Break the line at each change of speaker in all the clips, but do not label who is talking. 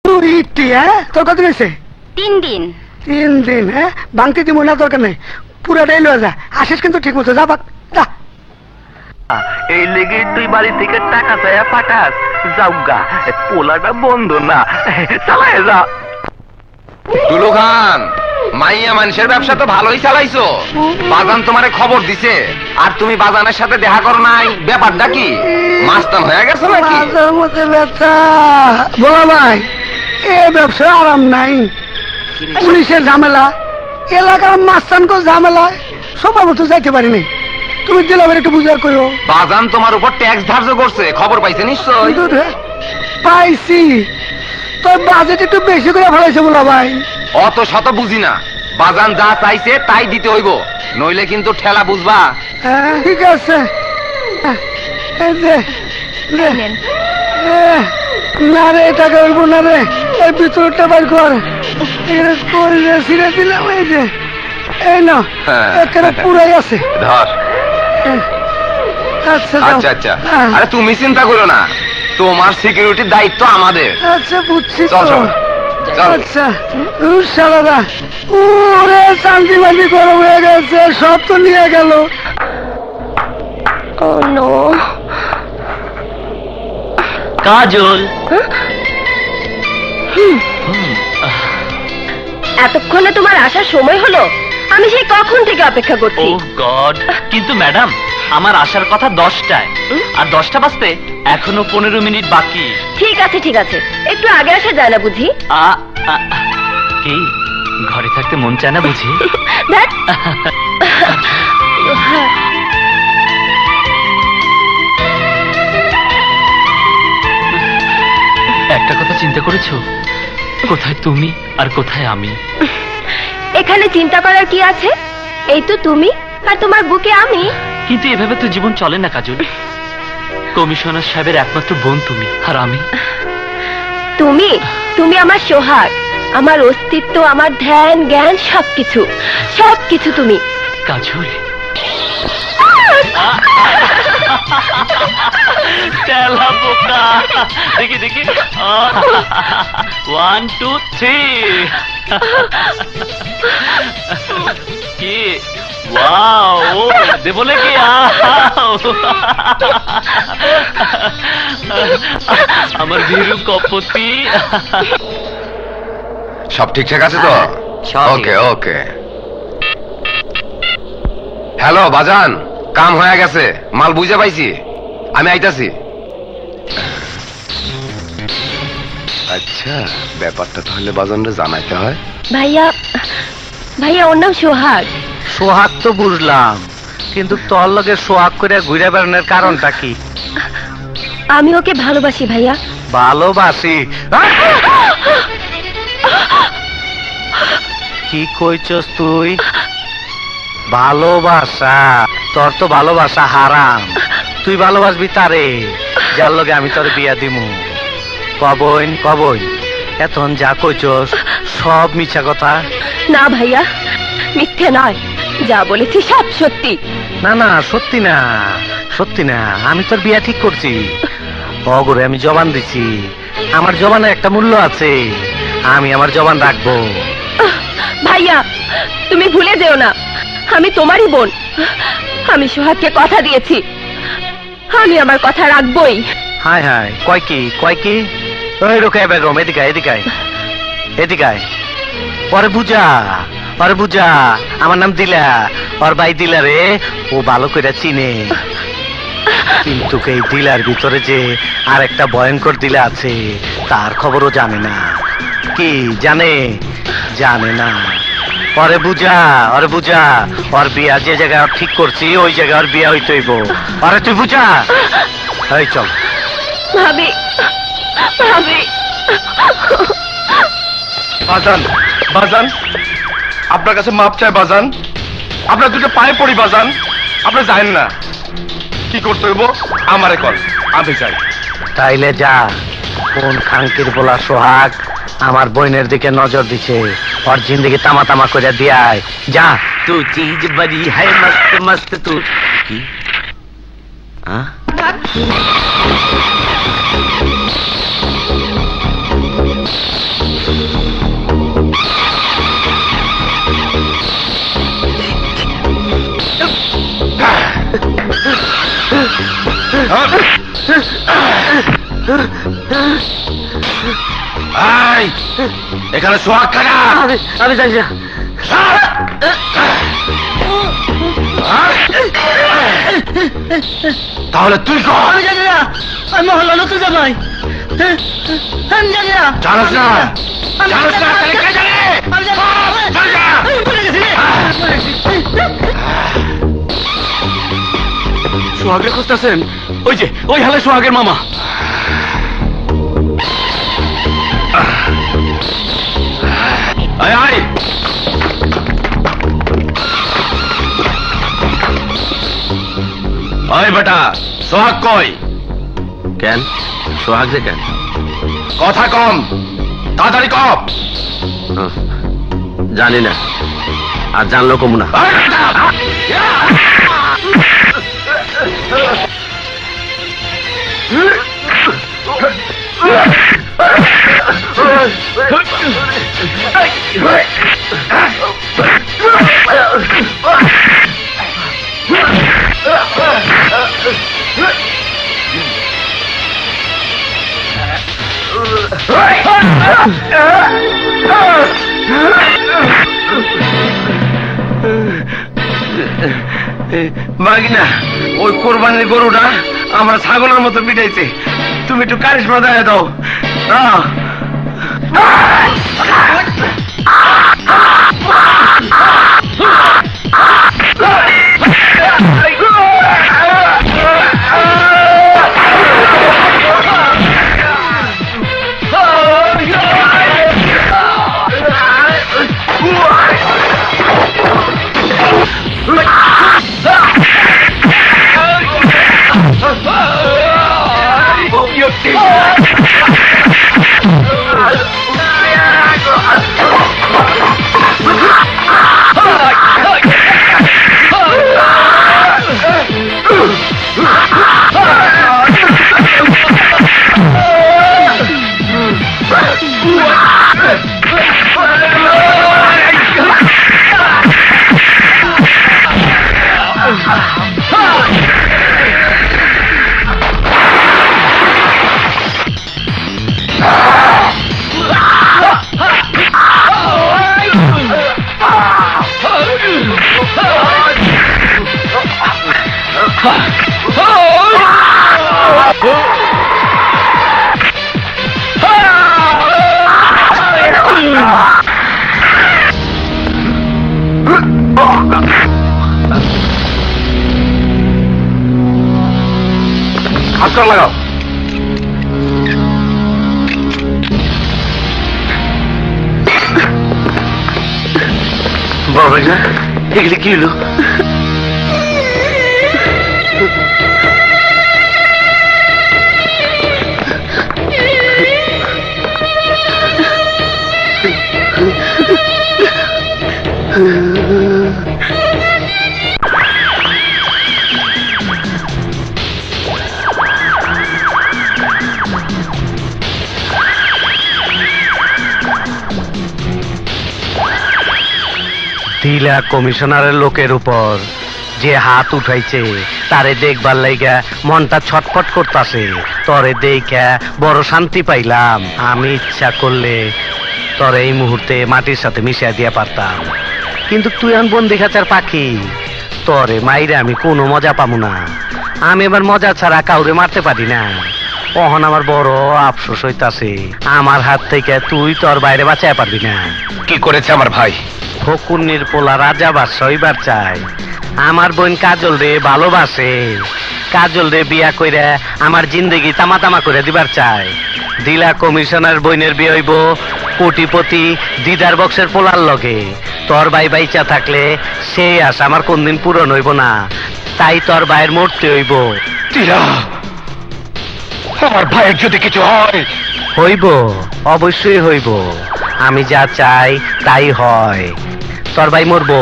তোর কত গেছে?
3 দিন।
3 দিন? হ্যাঁ, ভাঙতে দিব না, দরকার নেই, পুরাটাই লয়ে যা। আসিস কিন্তু ঠিক মতো, যা যা।
এই লেগে তুই বাড়ি থেকে টাকা চাইয়া পাঠাস? যাওগা, পোলাটা বন্ধ না, চালায় যা।
দুলু খান, মাইয়া মানুষের ব্যবসা তো ভালোই চালাইছো। বাজান তোমারে খবর দিছে, আর তুমি বাজানের সাথে দেখা করো নাই, ব্যাপারটা কি? মাস্তান হয়ে গেছো নাকি?
মাথার মধ্যে ব্যথা। বলা ভাই, এ ব্যবসা আরাম নাই। পুলিশের ঝামেলা, এলাকার মাস্তানকে ঝামেলা, সবার মতো যাইতে পারিনি। তুমি দিলে একটু বুঝার করো।
বাজান তোমার উপর ট্যাক্স ধার্য করছে, খবর পাইছে নিশ্চয়?
পাইছি, তোর বাজেট একটু বেশি করে ফেলাইছে বলা ভাই।
অত শত বুঝি না, বাজান যা চাইছে তাই দিতে হইব, নইলে কিন্তু ঠেলা বুঝবা।
হ্যাঁ ঠিক আছে, না রে টাকা হইব না রে, এই ভিতরটা বাইর কর। ছিঁড়ে দিলাম, এই যে এই না এখানে পুরাই আছে।
ধর।
আচ্ছা
আচ্ছা আচ্ছা, আরে তুমি চিন্তা করো না, তোমার সিকিউরিটির দায়িত্ব আমাদের।
আচ্ছা বুঝছি।
চল চল।
আচ্ছা সারাদা, ওরে শান্তি বান্তি গরম হয়ে গেছে, সব তো নিয়ে গেল।
কাজল,
এতক্ষণে তোমার আসার সময় হলো? আমি সেই কখন থেকে অপেক্ষা করছি।
ও গড, কিন্তু ম্যাডাম আমার আসার কথা 10টায়, আর 10টা বাজতে এখনো 15 মিনিট বাকি।
ঠিক আছে ঠিক আছে, একটু আগে আসা যায় না বুঝি?
কি ঘরে থাকতে মন চায় না বুঝি?
ধ্যাৎ।
একটা কথা চিন্তা করেছো? কোথায় তুমি আর কোথায় আমি?
এখানে চিন্তা করার কি আছে? এই তো তুমি, আর তোমার বুকে আমি।
কিন্তু এভাবে তো জীবন চলে না কাজল। কমিশনার সাহেবের একমাত্র বোন তুমি, আর আমি।
তুমি তুমি আমার সোহাগ, আমার অস্তিত্ব, আমার ধ্যান জ্ঞান, সবকিছু সবকিছু তুমি।
কাজল, দেখি দেখি, 1 2 3। কি ওয়াও, দেবো নাকি? আমার ভীরু কপতি।
সব ঠিকঠাক আছে তো? ওকে ওকে। হ্যালো বাজান, কাম হয়ে গেছে, মাল বুঝে পাইছি, আমি আইতাছি। আচ্ছা, ব্যাপারটা তাহলে বাজানরে জানাইতে হয়।
ভাইয়া, ভাইয়া ওর নাম সোহাগ।
সোহাগ তো বুঝলাম, কিন্তু তোর লগে সোহাগ করে ঘুরে বেড়ানোর কারণটা কি?
আমি ওকে ভালোবাসি ভাইয়া।
ভালোবাসি? কি কইছস তুই? ভালোবাসা? তোর তো ভালোবাসা হারাম। তুই ভালোবাসবি তারে যার লগে আমি তোর বিয়া দিমু। কবইন কবইন, এখন যা কইছস সব মিছা কথা।
না ভাইয়া, মিথ্যে নয়, যা বলেছি সব সত্যি।
না না, সত্যি না, সত্যি না, আমি তোর বিয়া ঠিক করছি। অগরে আমি জবান দিছি, আমার জবানে একটা মূল্য আছে, আমি আমার জবান রাখবো।
ভাইয়া তুমি ভুলে যেও না, আমি তোমারই বোন। আমি সোহাগকে কথা দিয়েছি, আমি আমার কথা রাখবই।
হায় হায়, কয় কি কয় কি? ওই রোকে বেগম, এদিকে এদিকে এদিকে। পরে বুঝা, পরে বুঝা, আমার নাম দিলা, ওর ভাই দিলা রে, ও ভালো করে চিনে। কিন্তু এই দিলার ভিতরে যে আর একটা ভয়ঙ্কর দিলা আছে, তার খবরও জানে না। কি জানে? জানে না। পরে বুঝা, ওরে বুঝা, ওর বিয়া যে জায়গায় ঠিক করছি ওই জায়গায় ওর বিয়া হইতে হইব। আরে তুই বুঝা। এই চল।
ভাবি, ভাবি।
বাজান, বাজান, আপনার কাছে মাপ চাই বাজান, আপনার দুটো পায়ে পড়ি বাজান, আপনি জানেন না কি করতে হইব, আমারে কর, আমি যাই।
তাইলে যা, কোন খাঙ্কির বলা সোহাগ আমার বোনের দিকে নজর দিছে, ওর জিন্দেগি তামা তামা করে দিয়ায়। যা।
তু চিজ বড়ি है मस्त मस्त तू की हाँ
এই, এখানে সোহাগ কাকা।
আমি জানি না।
তাহলে তুই কর।
আমি জানি না, আমি মহল্লা নতুন জামাই। আমি জানি না।
জানোস না? জানোস না? তাহলে কে জানে?
আমি জানি না।
চল যা।
আমি ভুলে গেছি রে।
সোহাগের খুঁজতেছেন? ওই যে ওই হালে সোহাগের মামা।
আয় আয়। আয় বেটা, সোহাগ কই?
কেন সোহাগ যে কেন?
কথা কম, তাড়াতাড়ি কম।
জানি না, আর জানলো কম না।
আয় বেটা।
মাগিনা, ওই কোরবানির গরুটা আমরা ছাগলের মতো পিটাইছে। তুমি একটু কারিশমা দেখায় দাও।
হাত লাগাও।
বাবা না, এগুলি কি হলো? দিলা কমিশনারের লোকের উপর যে হাত উঠাইছে তারে দেখবার লাইগা মনটা ছটফট করতাছে। তরে দেখা বড় শান্তি পাইলাম। আমি ইচ্ছা করলে তরে এই মুহূর্তে মাটির সাথে মিশিয়ে দিয়া পারতাম, কিন্তু তুই আন বন্দি খাঁচার পাখি, তরে মাইরে আমি কোনো মজা পাবো না। আমি এবার মজা ছাড়া কাউরে মারতে পারি না। অহন আমার বড় আফসোস হইতাছে, আমার হাত থেকে তুই তোর বাইরে বাঁচায় পারবি না।
কি করেছে আমার ভাই?
ফকুন্নির পোলা রাজা বাদশা হইবার চাই। আমার বোন কাজল রে ভালোবাসে, কাজল রে বিয়া কইরা আমার জিন্দেগি তামা তামা করে দিবার চাই। দিলা কমিশনার বোনের বিয়ে হইব কোটিপতি দিদার বক্সের পোলার লগে। তোর ভাই বাইচা থাকলে সেই আশা আমার কোনদিন পূরণ হইব না, তাই তোর ভাইয়ের মরতে হইব।
তীরা, আমার ভাইয়ের যদি কিছু হয়?
হইব, অবশ্যই হইব। আমি যা চাই তাই হয়। তোর ভাই মরবো,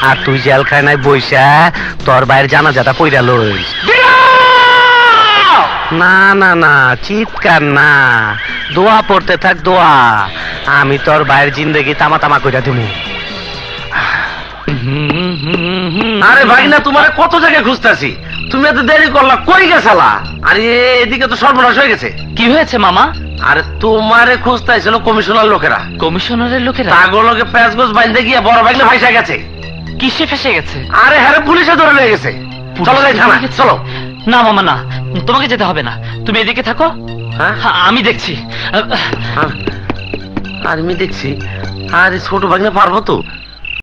আর তুই জেলখানায় বইসা তোর ভাইয়ের জানাজাটা পইরা লইস। না না না, চিৎকার না, দোয়া পড়তে থাক দোয়া। আমি তোর ভাইয়ের জিন্দেগি তামা তামা কইরা দিমু। আরে ভাই না, তোমার কত জায়গায় খুঁজতেছি, তুমি এত দেরি করলা, কই গেছালা? আরে এদিকে তো সর্বনাশ হয়ে গেছে।
কি হয়েছে মামা?
আরে তোমারে খুঁজতেছিল কমিশনার লোকেরা,
কমিশনারের লোকেরা?
তাগুলোকে প্যাঁচ গোছ বাইন্ধে গিয়ে বড় ভাগলে ভাইসা গেছে।
কিসে ফেসে গেছে?
আরে হ্যাঁ, পুলিশে ধরে নিয়ে গেছে। চলো যাই থানা, চলো।
না মামা না, তোমাকে যেতে হবে না, তুমি এদিকে থাকো।
হ্যাঁ?
আমি দেখছি।
আর আমি দেখছি। আরে ছোট ভাগনে পারবো তো?